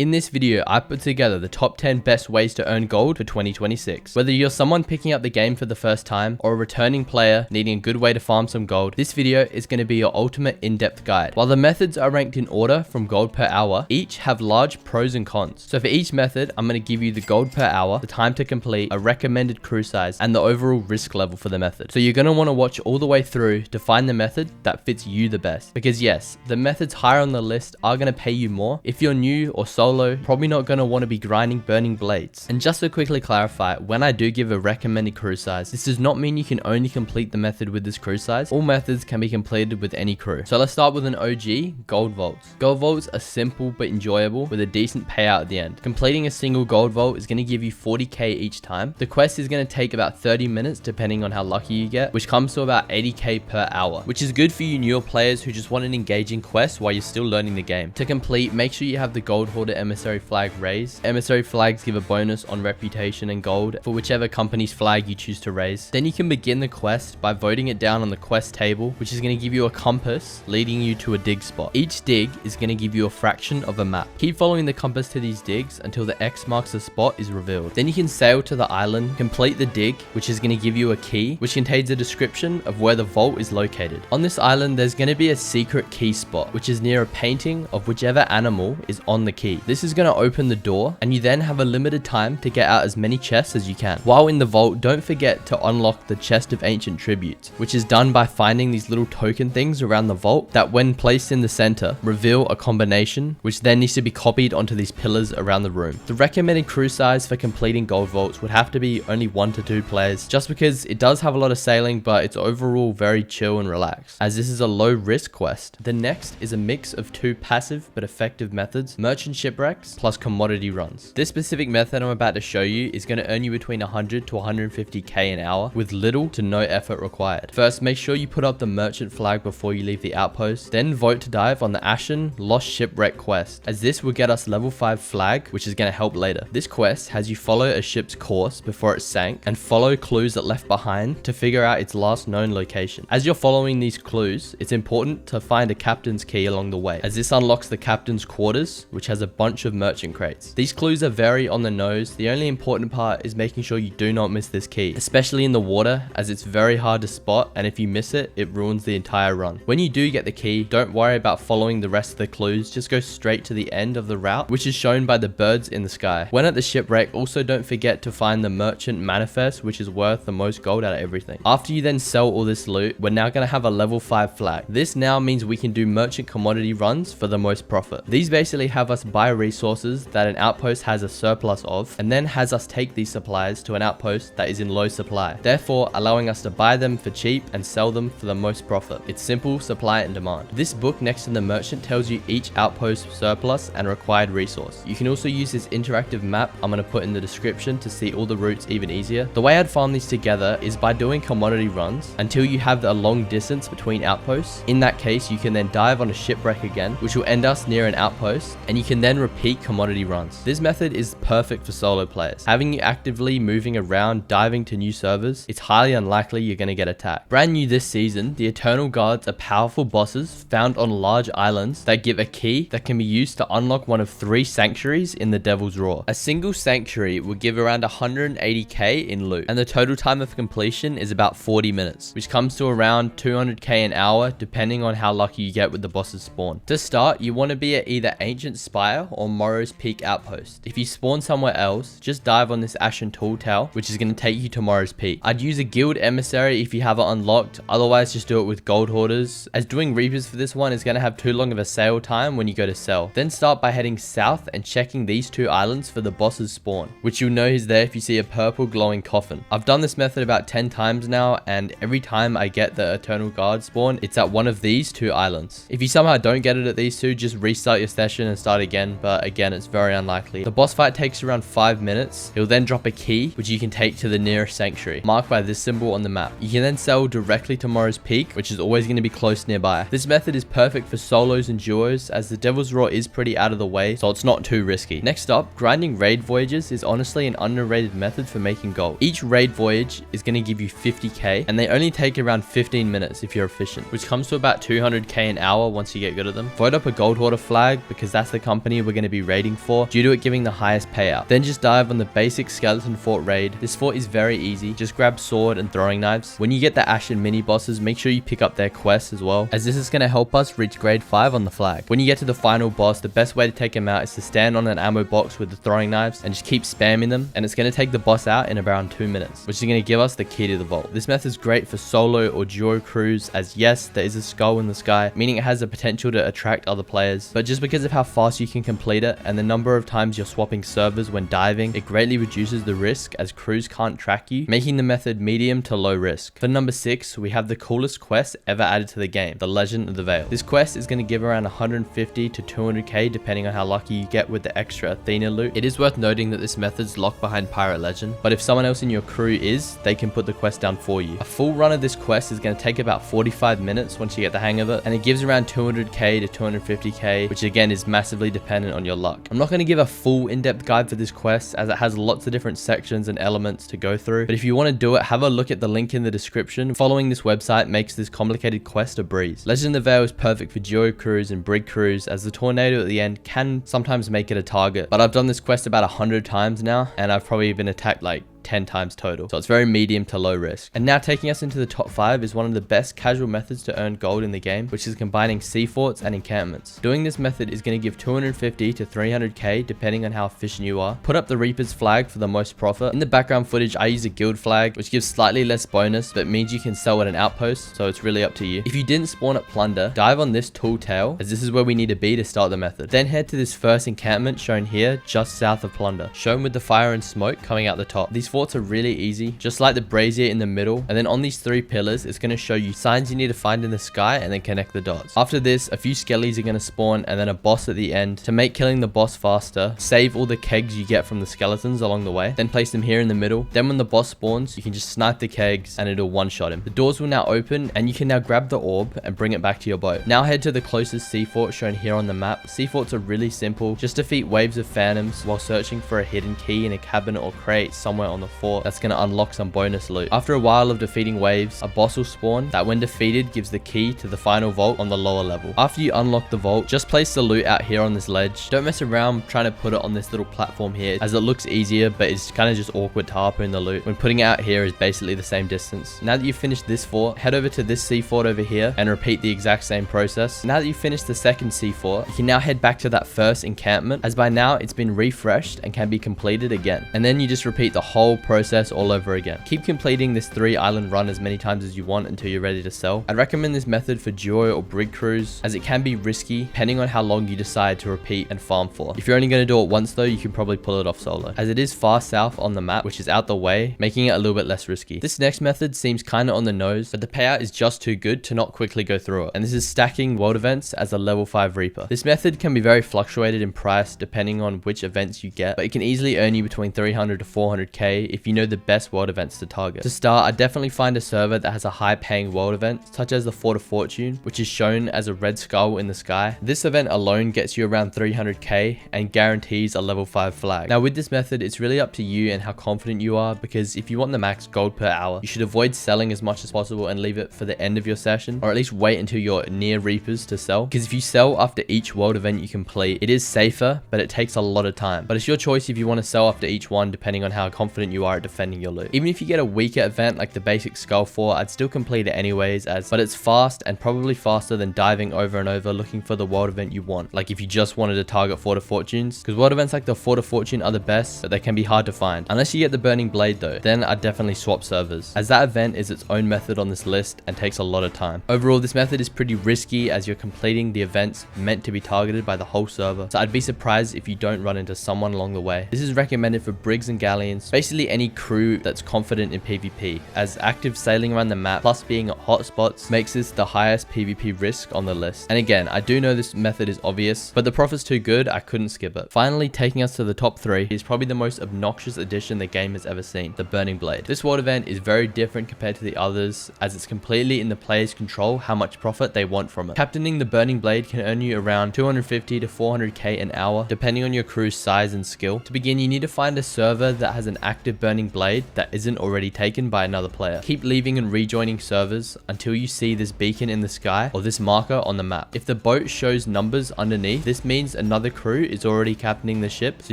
In this video, I put together the top 10 best ways to earn gold for 2026. Whether you're someone picking up the game for the first time or a returning player needing a good way to farm some gold, this video is going to be your ultimate in-depth guide. While the methods are ranked in order from gold per hour, each have large pros and cons. So for each method, I'm going to give you the gold per hour, the time to complete, a recommended crew size, and the overall risk level for the method. So you're going to want to watch all the way through to find the method that fits you the best. Because yes, the methods higher on the list are going to pay you more. If you're new or solo, probably not going to want to be grinding burning blades. And just to quickly clarify, when I do give a recommended crew size, this does not mean you can only complete the method with this crew size. All methods can be completed with any crew. So let's start with an OG, gold vaults. Gold vaults are simple but enjoyable with a decent payout at the end. Completing a single gold vault is going to give you 40k each time. The quest is going to take about 30 minutes depending on how lucky you get, which comes to about 80k per hour, which is good for you newer players who just want an engaging quest while you're still learning the game. To complete, make sure you have the gold hoarder emissary flag raised. Emissary flags give a bonus on reputation and gold for whichever company's flag you choose to raise. Then you can begin the quest by voting it down on the quest table, which is going to give you a compass leading you to a dig spot. Each dig is going to give you a fraction of a map. Keep following the compass to these digs until the X marks the spot is revealed. Then you can sail to the island, complete the dig, which is going to give you a key, which contains a description of where the vault is located. On this island, there's going to be a secret key spot, which is near a painting of whichever animal is on the key. This is going to open the door, and you then have a limited time to get out as many chests as you can. While in the vault, don't forget to unlock the chest of ancient tributes, which is done by finding these little token things around the vault that, when placed in the center, reveal a combination which then needs to be copied onto these pillars around the room. The recommended crew size for completing gold vaults would have to be only 1 to 2 players, just because it does have a lot of sailing, but it's overall very chill and relaxed, as this is a low risk quest. The next is a mix of 2 passive but effective methods: merchant shipwrecks plus commodity runs. This specific method I'm about to show you is going to earn you between 100 to 150k an hour with little to no effort required. First, make sure you put up the merchant flag before you leave the outpost, then vote to dive on the Ashen Lost Shipwreck quest, as this will get us level 5 flag, which is going to help later. This quest has you follow a ship's course before it sank and follow clues it left behind to figure out its last known location. As you're following these clues, it's important to find a captain's key along the way, as this unlocks the captain's quarters, which has a bunch of merchant crates. These clues are very on the nose. The only important part is making sure you do not miss this key, especially in the water, as it's very hard to spot, and if you miss it, it ruins the entire run. When you do get the key, don't worry about following the rest of the clues, just go straight to the end of the route, which is shown by the birds in the sky. When at the shipwreck, also don't forget to find the merchant manifest, which is worth the most gold out of everything. After you then sell all this loot, we're now going to have a level 5 flag. This now means we can do merchant commodity runs for the most profit. These basically have us buy resources that an outpost has a surplus of, and then has us take these supplies to an outpost that is in low supply, therefore allowing us to buy them for cheap and sell them for the most profit. It's simple supply and demand. This book next to the merchant tells you each outpost surplus and required resource. You can also use this interactive map I'm going to put in the description to see all the routes even easier. The way I'd farm these together is by doing commodity runs until you have a long distance between outposts. In that case, you can then dive on a shipwreck again, which will end us near an outpost, and you can then repeat commodity runs. This method is perfect for solo players. Having you actively moving around diving to new servers, it's highly unlikely you're going to get attacked. Brand new this season, the Eternal Guards are powerful bosses found on large islands that give a key that can be used to unlock one of 3 sanctuaries in the Devil's Roar. A single sanctuary will give around 180k in loot, and the total time of completion is about 40 minutes, which comes to around 200k an hour depending on how lucky you get with the boss's spawn. To start, you want to be at either Ancient Spire or Morrow's Peak outpost. If you spawn somewhere else, just dive on this Ashen Tall Tale, which is going to take you to Morrow's Peak. I'd use a guild emissary if you have it unlocked, otherwise just do it with gold hoarders, as doing reapers for this one is going to have too long of a sail time when you go to sell. Then start by heading south and checking these 2 islands for the boss's spawn, which you'll know is there if you see a purple glowing coffin. I've done this method about 10 times now, and every time I get the Eternal Guard spawn, it's at one of these 2 islands. If you somehow don't get it at these 2, just restart your session and start again, but again, it's very unlikely. The boss fight takes around 5 minutes. He'll then drop a key, which you can take to the nearest sanctuary, marked by this symbol on the map. You can then sell directly to Morrow's Peak, which is always going to be close nearby. This method is perfect for solos and duos, as the Devil's Roar is pretty out of the way, so it's not too risky. Next up, grinding raid voyages is honestly an underrated method for making gold. Each raid voyage is going to give you 50k, and they only take around 15 minutes if you're efficient, which comes to about 200k an hour once you get good at them. Vote up a gold hoarder flag, because that's the company we're going to be raiding for due to it giving the highest payout. Then just dive on the basic skeleton fort raid. This fort is very easy. Just grab sword and throwing knives. When you get the Ashen mini bosses, make sure you pick up their quests as well, as this is going to help us reach grade 5 on the flag. When you get to the final boss, the best way to take him out is to stand on an ammo box with the throwing knives and just keep spamming them, and it's going to take the boss out in around 2 minutes, which is going to give us the key to the vault. This method is great for solo or duo crews, as yes, there is a skull in the sky, meaning it has the potential to attract other players, but just because of how fast you can complete it and the number of times you're swapping servers when diving, it greatly reduces the risk as crews can't track you, making the method medium to low risk. For number 6, we have the coolest quest ever added to the game, the Legend of the Veil. This quest is going to give around 150 to 200k depending on how lucky you get with the extra Athena loot. It is worth noting that this method's locked behind Pirate Legend, but if someone else in your crew is, they can put the quest down for you. A full run of this quest is going to take about 45 minutes once you get the hang of it, and it gives around 200k to 250k, which again is massively dependent on your luck. I'm not going to give a full in-depth guide for this quest as it has lots of different sections and elements to go through, but if you want to do it, have a look at the link in the description. Following this website makes this complicated quest a breeze. Legend of the Veil is perfect for duo crews and brig crews, as the tornado at the end can sometimes make it a target, but I've done this quest about 100 times now, and I've probably been attacked like 10 times total, so it's very medium to low risk. And now taking us into the top 5 is one of the best casual methods to earn gold in the game, which is combining sea forts and encampments. Doing this method is going to give 250 to 300k depending on how efficient you are. Put up the Reaper's flag for the most profit. In the background footage I use a guild flag, which gives slightly less bonus but means you can sell at an outpost, so it's really up to you. If you didn't spawn at plunder, dive on this tall tail, as this is where we need to be to start the method. Then head to this first encampment shown here just south of plunder, shown with the fire and smoke coming out the top. These forts are really easy, just like the brazier in the middle, and then on these 3 pillars it's going to show you signs you need to find in the sky and then connect the dots. After this, a few skellies are going to spawn and then a boss at the end. To make killing the boss faster, save all the kegs you get from the skeletons along the way, then place them here in the middle. Then when the boss spawns, you can just snipe the kegs and it'll one-shot him. The doors will now open and you can now grab the orb and bring it back to your boat. Now head to the closest sea fort shown here on the map. Sea forts are really simple, just defeat waves of phantoms while searching for a hidden key in a cabinet or crate somewhere on the fort that's going to unlock some bonus loot. After a while of defeating waves, a boss will spawn that when defeated gives the key to the final vault on the lower level. After you unlock the vault, just place the loot out here on this ledge. Don't mess around trying to put it on this little platform here, as it looks easier but it's kind of just awkward to harpoon the loot when putting it out here is basically the same distance. Now that you've finished this fort, head over to this sea fort over here and repeat the exact same process. Now that you've finished the second sea fort, you can now head back to that first encampment, as by now it's been refreshed and can be completed again. And then you just repeat the whole process all over again. Keep completing this 3 island run as many times as you want until you're ready to sell. I'd recommend this method for duo or brig crews, as it can be risky depending on how long you decide to repeat and farm for. If you're only going to do it once though, you can probably pull it off solo, as it is far south on the map, which is out the way, making it a little bit less risky. This next method seems kind of on the nose, but the payout is just too good to not quickly go through it, and this is stacking world events as a level 5 Reaper. This method can be very fluctuated in price depending on which events you get, but it can easily earn you between 300 to 400k if you know the best world events to target. To start, I definitely find a server that has a high paying world event, such as the Fort of Fortune, which is shown as a red skull in the sky. This event alone gets you around 300k and guarantees a level 5 flag. Now with this method, it's really up to you and how confident you are, because if you want the max gold per hour, you should avoid selling as much as possible and leave it for the end of your session, or at least wait until you're near Reapers to sell, because if you sell after each world event you complete, it is safer, but it takes a lot of time. But it's your choice if you want to sell after each one, depending on how confident you are at defending your loot. Even if you get a weaker event like the basic skull fort, I'd still complete it anyways, but it's fast and probably faster than diving over and over looking for the world event you want, like if you just wanted to target Fort of Fortunes, because world events like the Fort of Fortune are the best, but they can be hard to find. Unless you get the Burning Blade though, then I'd definitely swap servers, as that event is its own method on this list and takes a lot of time. Overall, this method is pretty risky as you're completing the events meant to be targeted by the whole server, so I'd be surprised if you don't run into someone along the way. This is recommended for brigs and galleons, basically any crew that's confident in PvP, as active sailing around the map plus being at hotspots makes this the highest PvP risk on the list. And again, I do know this method is obvious, but the profit's too good, I couldn't skip it. Finally, taking us to the top 3 is probably the most obnoxious addition the game has ever seen, the Burning Blade. This world event is very different compared to the others, as it's completely in the player's control how much profit they want from it. Captaining the Burning Blade can earn you around 250 to 400k an hour, depending on your crew's size and skill. To begin, you need to find a server that has an active active burning blade that isn't already taken by another player. Keep leaving and rejoining servers until you see this beacon in the sky or this marker on the map. If the boat shows numbers underneath, this means another crew is already captaining the ship, so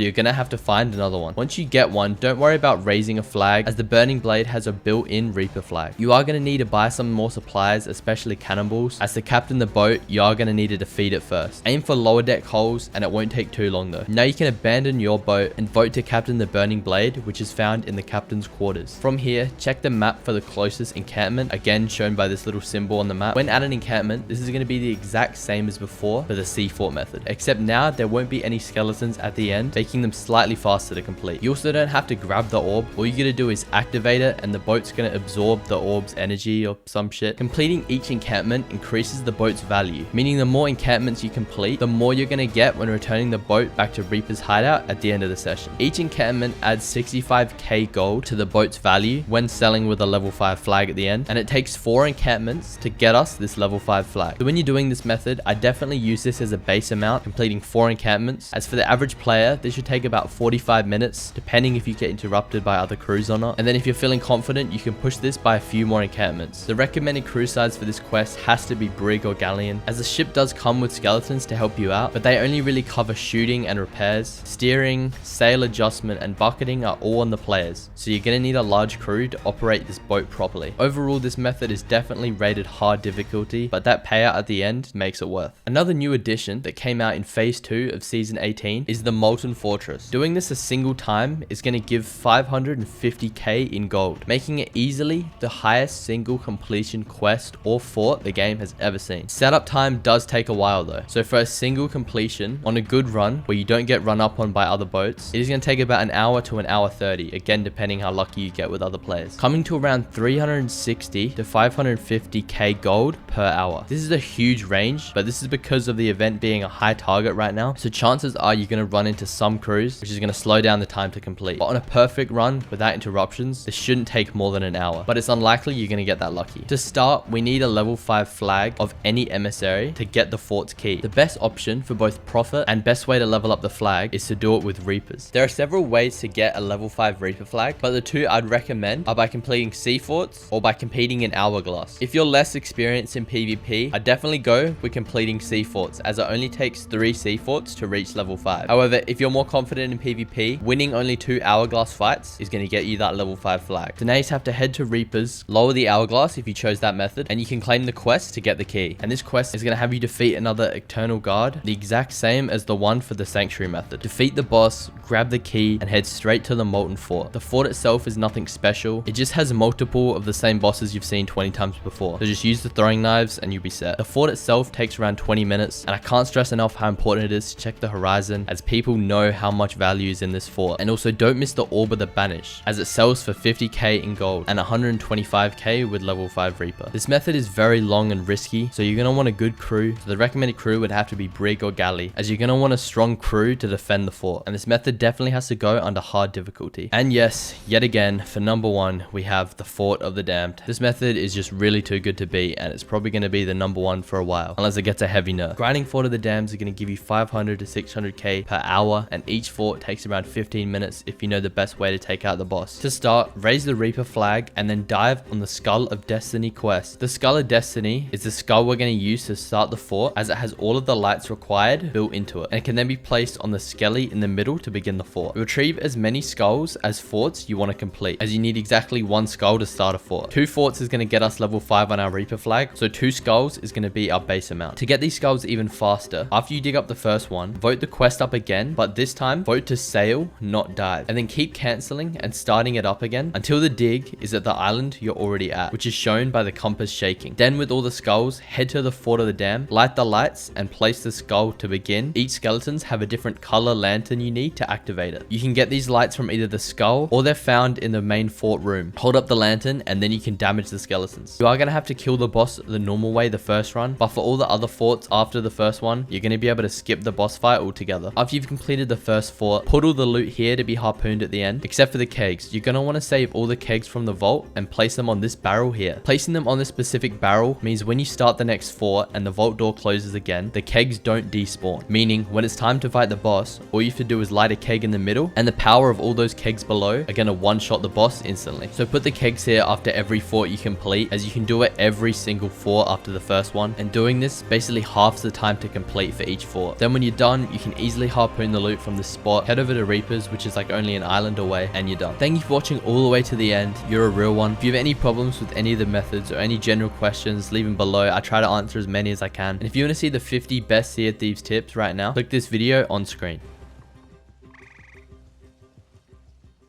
you're gonna have to find another one. Once you get one, don't worry about raising a flag, as the burning blade has a built-in Reaper flag. You are gonna need to buy some more supplies, especially cannonballs, as to captain the boat, you are gonna need to defeat it first. Aim for lower deck holes, and it won't take too long though. Now you can abandon your boat and vote to captain the burning blade, which is found in the captain's quarters. From here, check the map for the closest encampment, again shown by this little symbol on the map. When at an encampment, this is going to be the exact same as before for the sea fort method, except now there won't be any skeletons at the end, making them slightly faster to complete. You also don't have to grab the orb. All you gotta do is activate it, and the boat's gonna absorb the orb's energy or some shit. Completing each encampment increases the boat's value, meaning the more encampments you complete, the more you're gonna get when returning the boat back to Reaper's hideout at the end of the session. Each encampment adds 65k gold to the boat's value when selling with a level 5 flag at the end, and it takes 4 encampments to get us this level 5 flag. So when you're doing this method, I definitely use this as a base amount, completing 4 encampments. As for the average player, this should take about 45 minutes, depending if you get interrupted by other crews or not. And then if you're feeling confident, you can push this by a few more encampments. The recommended crew size for this quest has to be brig or galleon, as the ship does come with skeletons to help you out, but they only really cover shooting and repairs. Steering, sail adjustment, and bucketing are all on the players, so you're gonna need a large crew to operate this boat properly. Overall, this method is definitely rated hard difficulty, but that payout at the end makes it worth. Another new addition that came out in phase 2 of season 18 is the Molten Fortress. Doing this a single time is going to give 550k in gold, making it easily the highest single completion quest or fort the game has ever seen. Setup time does take a while though, so for a single completion on a good run where you don't get run up on by other boats, it is going to take about an hour to an hour 30, again depending how lucky you get with other players, coming to around 360 to 550k gold per hour. This is a huge range, but this is because of the event being a high target right now, so chances are you're going to run into some crews, which is going to slow down the time to complete. But on a perfect run without interruptions, this shouldn't take more than an hour, but it's unlikely you're going to get that lucky. To start, we need a level 5 flag of any emissary to get the fort's key. The best option for both profit and best way to level up the flag is to do it with Reapers. There are several ways to get a level 5 Reaper flag, but the two I'd recommend are by completing sea forts or by competing in Hourglass. If you're less experienced in PvP, I'd definitely go with completing sea forts, as it only takes 3 sea forts to reach level 5. However, if you're more confident in PvP, winning only 2 Hourglass fights is going to get you that level 5 flag. So now you just have to head to Reapers, lower the Hourglass if you chose that method, and you can claim the quest to get the key. And this quest is going to have you defeat another Eternal Guard, the exact same as the one for the Sanctuary method. Defeat the boss, grab the key, and head straight to the Molten Fort. The fort itself is nothing special. It just has multiple of the same bosses you've seen 20 times before. So just use the throwing knives and you'll be set. The fort itself takes around 20 minutes, and I can't stress enough how important it is to check the horizon, as people know how much value is in this fort. And also don't miss the Orb of the Banished, as it sells for 50k in gold and 125k with level 5 Reaper. This method is very long and risky, so you're going to want a good crew. So the recommended crew would have to be brig or galley, as you're going to want a strong crew to defend the fort. And this method definitely has to go under hard difficulty. And yes, yet again, for number 1, we have the Fort of the Damned. This method is just really too good to beat, and it's probably going to be the number 1 for a while, unless it gets a heavy nerf. Grinding Fort of the Damned is going to give you 500 to 600k per hour, and each fort takes around 15 minutes if you know the best way to take out the boss. To start, raise the Reaper flag and then dive on the Skull of Destiny quest. The Skull of Destiny is the skull we're going to use to start the fort, as it has all of the lights required built into it, and it can then be placed on the skelly in the middle to begin the fort. Retrieve as many skulls as forts you want to complete, as you need exactly 1 skull to start a fort. 2 forts is going to get us level 5 on our Reaper flag, so 2 skulls is going to be our base amount. To get these skulls even faster, after you dig up the first one, vote the quest up again, but this time vote to sail, not dive, and then keep cancelling and starting it up again until the dig is at the island you're already at, which is shown by the compass shaking. Then with all the skulls, head to the Fort of the Dam, light the lights, and place the skull to begin. Each skeletons have a different color lantern you need to activate it. You can get these lights from either the skull or they're found in the main fort room. Hold up the lantern and then you can damage the skeletons. You are going to have to kill the boss the normal way the first run, but for all the other forts after the first one, you're going to be able to skip the boss fight altogether. After you've completed the first fort, put all the loot here to be harpooned at the end, except for the kegs. You're going to want to save all the kegs from the vault and place them on this barrel here. Placing them on this specific barrel means when you start the next fort and the vault door closes again, the kegs don't despawn, meaning when it's time to fight the boss, all you have to do is light a keg in the middle and the power of all those kegs below are gonna one-shot the boss instantly. So put the kegs here after every fort you complete, as you can do it every single fort after the first one, and doing this basically halves the time to complete for each fort. Then when you're done, you can easily harpoon the loot from this spot, head over to Reapers, which is like only an island away, and you're done. Thank you for watching all the way to the end. You're a real one. If you have any problems with any of the methods or any general questions, leave them below. I try to answer as many as I can. And if you want to see the 50 best Sea of Thieves tips right now, click this video on screen.